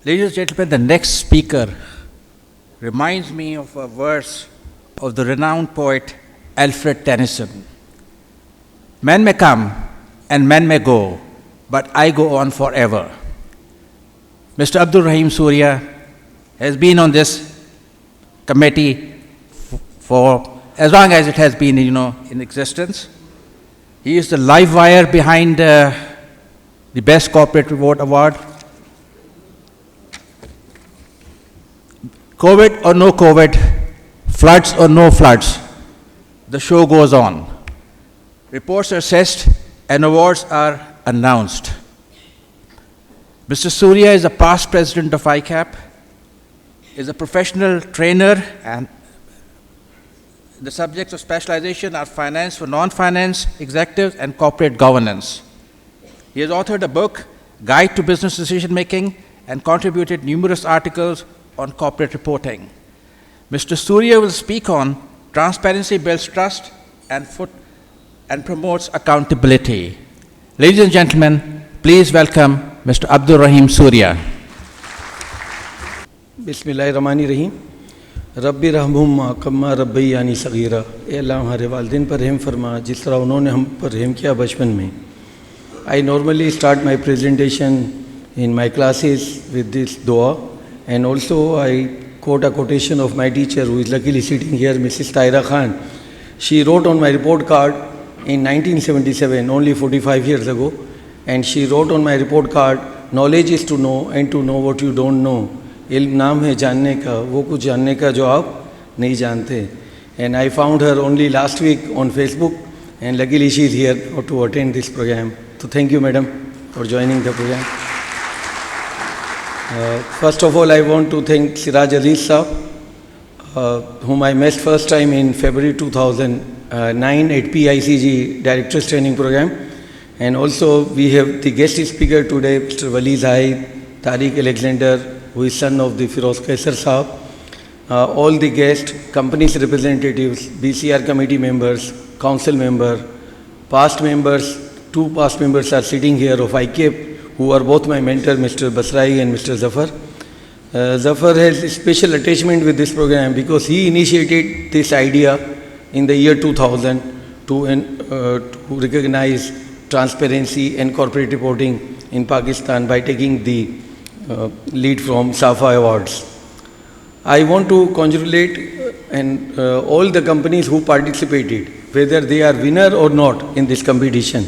Ladies and gentlemen, the next speaker reminds me of a verse of the renowned poet Alfred Tennyson. Men may come and men may go, but I go on forever. Mr. Abdul Rahim Suriya has been on this committee for as long as it has been, in existence. He is the live wire behind the Best Corporate Reward Award. COVID or no COVID, floods or no floods, the show goes on. Reports are assessed and awards are announced. Mr. Suriya is a past president of ICAP, is a professional trainer, and the subjects of specialization are finance for non-finance executives and corporate governance. He has authored a book, Guide to Business Decision Making, and contributed numerous articles on corporate reporting. Mr. Suriya will speak on transparency builds trust and promotes accountability. Ladies and gentlemen, please welcome Mr. Abdul Rahim Suriya. बिस्मिल्लाहिर्रहमानिर्रहीम रब्बी रहमुहुम्मा कम्मा रब्बैयानी सगीरा। ए अल्लाह हमारे वालिदैन पर रहम फरमा जिस तरह उन्होंने हम पर रहम किया बचपन में। I normally start my presentation in my classes with this dua, and also I quote a quotation of my teacher who is luckily sitting here, Mrs. Taira Khan. She wrote on my report card in 1977, only 45 years ago, and she wrote on my report card, knowledge is to know and to know what you don't know. इल्म नाम है जानने का, वो कुछ जानने का जो आप नहीं जानते. And I found her only last week on Facebook, and luckily she is here to attend this program. So thank you, madam, for joining the program. First of all, I want to thank Siraj Aziz Saab, whom I met first time in February 2009 at PICG Directors Training Program. And also we have the guest speaker today, Mr. Wali Zahid, Tariq Alexander, who is son of the Firoz Kaisar Saab, all the guests, companies representatives, BCR committee members, council member, past members, two past members are sitting here of ICAP, who are both my mentor, Mr. Basrai and Mr. Zafar. Zafar has a special attachment with this program because he initiated this idea in the year 2000 to recognize transparency and corporate reporting in Pakistan by taking the lead from SAFA Awards. I want to congratulate and all the companies who participated, whether they are winner or not in this competition.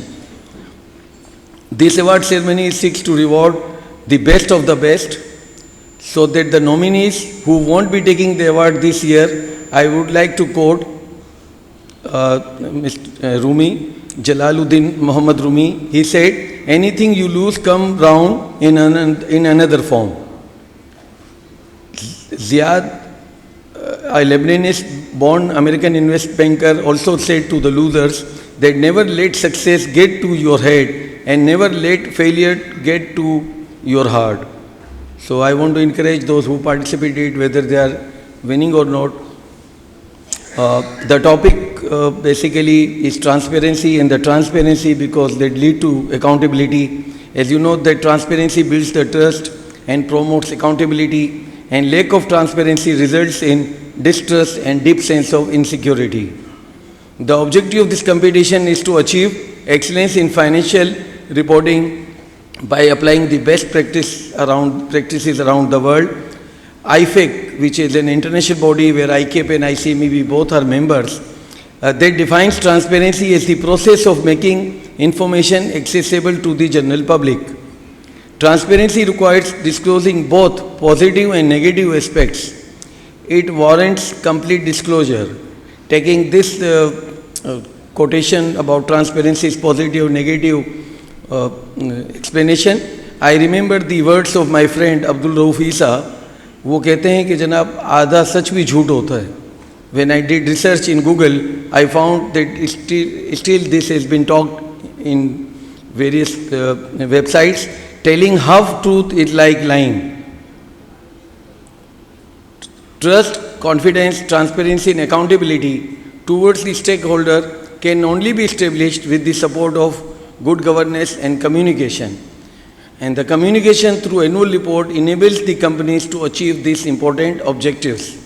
This award ceremony seeks to reward the best of the best, so that the nominees who won't be taking the award this year, I would like to quote Mr. Rumi, Jalaluddin Muhammad Rumi. He said, anything you lose come round in another form. Ziad, a Lebanese-born American investment banker, also said to the losers that never let success get to your head and never let failure get to your heart. So I want to encourage those who participated, whether they are winning or not. The topic basically is transparency, and the transparency because they lead to accountability. As you know, that transparency builds the trust and promotes accountability, and lack of transparency results in distrust and deep sense of insecurity. The objective of this competition is to achieve excellence in financial reporting by applying the best practices around the world. IFEC, which is an international body where ICAP and ICMEB both are members, that defines transparency as the process of making information accessible to the general public. Transparency requires disclosing both positive and negative aspects. It warrants complete disclosure. Taking this quotation about transparency is positive, negative explanation, I remember the words of my friend Abdul Rahim Suriya. वो कहते हैं कि जनाब आधा सच भी झूठ होता है. When I did research in Google, I found that still this has been talked in various websites, telling half truth is like lying. Trust, confidence, transparency and accountability towards the stakeholder can only be established with the support of good governance and communication. And the communication through annual report enables the companies to achieve these important objectives.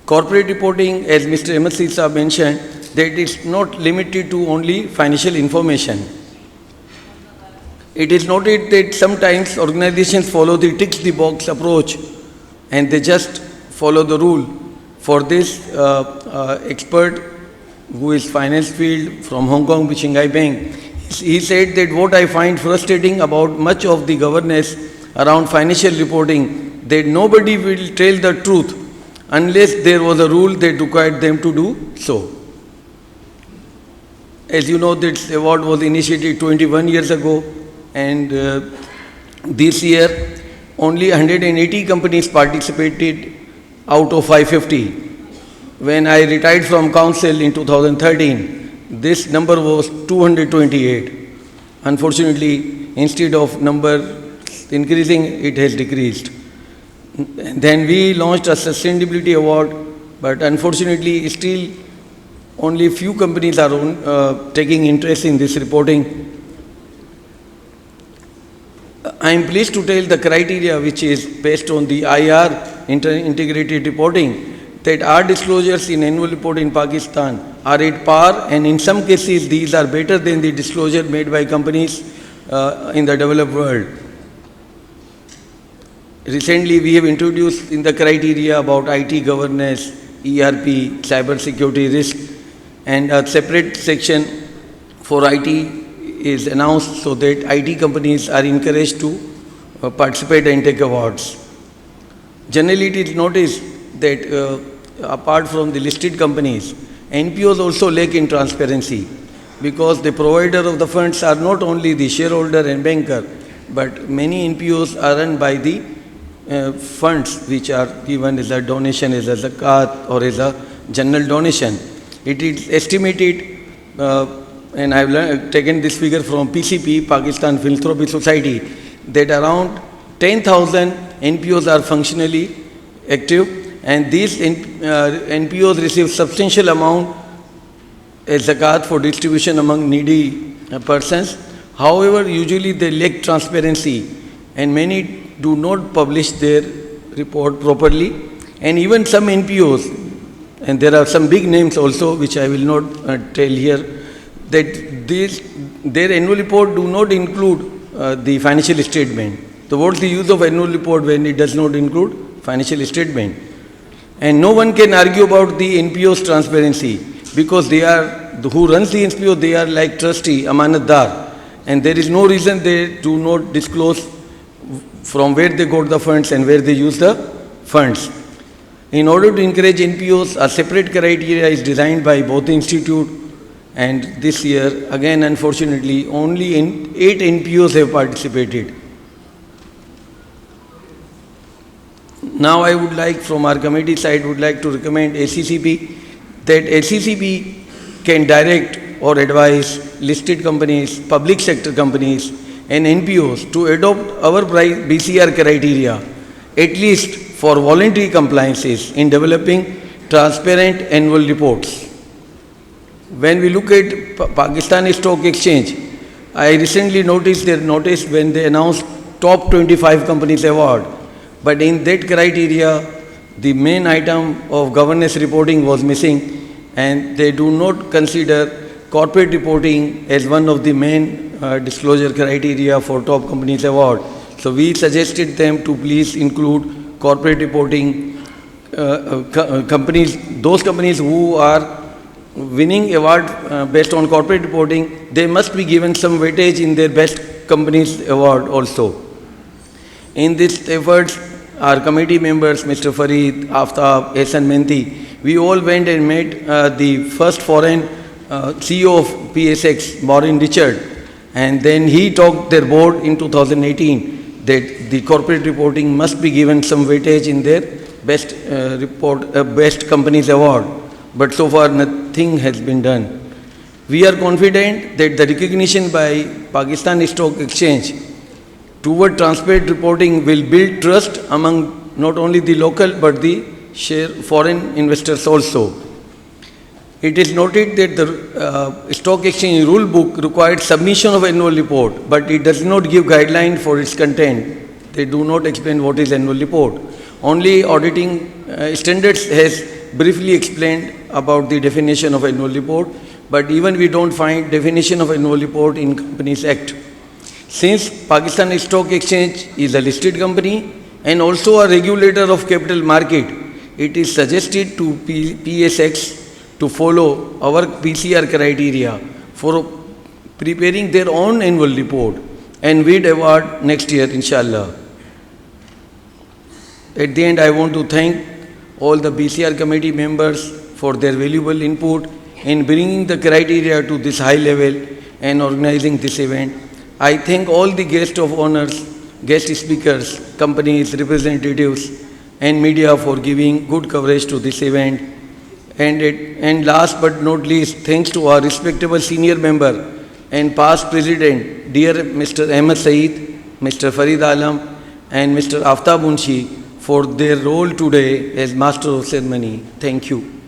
Corporate reporting, as Mr. M.S. Saab mentioned, that is not limited to only financial information. It is noted that sometimes organizations follow the tick the box approach and they just follow the rule. For this expert who is finance field from Hong Kong Shanghai Bank, he said that what I find frustrating about much of the governance around financial reporting, that nobody will tell the truth unless there was a rule that required them to do so. As you know, this award was initiated 21 years ago, and this year only 180 companies participated out of 550. When I retired from council in 2013, this number was 228. Unfortunately, instead of number increasing, it has decreased. Then we launched a sustainability award, but unfortunately still only few companies are taking interest in this reporting. I am pleased to tell the criteria which is based on the IR integrated reporting, that our disclosures in annual report in Pakistan are at par, and in some cases these are better than the disclosure made by companies in the developed world. Recently we have introduced in the criteria about IT governance, ERP, cyber security risk, and a separate section for IT is announced so that IT companies are encouraged to participate and take awards. Generally it is noticed that apart from the listed companies, NPOs also lack in transparency, because the provider of the funds are not only the shareholder and banker, but many NPOs are run by the funds which are given as a donation, as a zakat or as a general donation. It is estimated, and I have taken this figure from PCP, Pakistan Philanthropy Society, that around 10,000 NPOs are functionally active, and these NPOs receive substantial amount as zakat for distribution among needy persons. However, usually they lack transparency, and many do not publish their report properly. And even some NPOs, and there are some big names also which I will not tell here, that their annual report do not include the financial statement. So what's the use of annual report when it does not include financial statement? And no one can argue about the NPO's transparency, because they are, who runs the NPO, they are like trustee, amanatdar, and there is no reason they do not disclose from where they got the funds and where they use the funds. In order to encourage NPOs, a separate criteria is designed by both the institute, and this year, again unfortunately, only 8 NPOs have participated. Now I would like, from our committee side, would like to recommend ACCP, that ACCP can direct or advise listed companies, public sector companies and NPOs to adopt our BCR criteria, at least for voluntary compliances in developing transparent annual reports. When we look at Pakistan Stock Exchange, I recently noticed their notice when they announced top 25 companies award, but in that criteria, the main item of governance reporting was missing, and they do not consider corporate reporting as one of the main disclosure criteria for top companies award. So we suggested them to please include corporate reporting. Companies, those companies who are winning award based on corporate reporting, they must be given some weightage in their best companies award also. In this effort, our committee members, Mr. Farid, Aftab, Ehsan Mehndi, we all went and met the first foreign CEO of PSX, Maureen Richard, and then he talked their board in 2018 that the corporate reporting must be given some weightage in their best best companies award. But so far nothing has been done. We are confident that the recognition by Pakistan Stock Exchange toward transparent reporting will build trust among not only the local but the foreign investors also. It is noted that the stock exchange rule book requires submission of annual report, but it does not give guideline for its content. They do not explain what is annual report. Only auditing standards has briefly explained about the definition of annual report, but even we don't find definition of annual report in Companies Act. Since Pakistan Stock Exchange is a listed company and also a regulator of capital market, it is suggested to PSX to follow our PCR criteria for preparing their own annual report, and we'd award next year, inshallah. At the end, I want to thank all the BCR committee members for their valuable input in bringing the criteria to this high level and organizing this event. I thank all the guest of honors, guest speakers, companies, representatives, and media for giving good coverage to this event. And last but not least, thanks to our respectable senior member and past president, dear Mr. Ahmed Saeed, Mr. Farid Alam, and Mr. Aftab Munshi for their role today as master of ceremony. Thank you.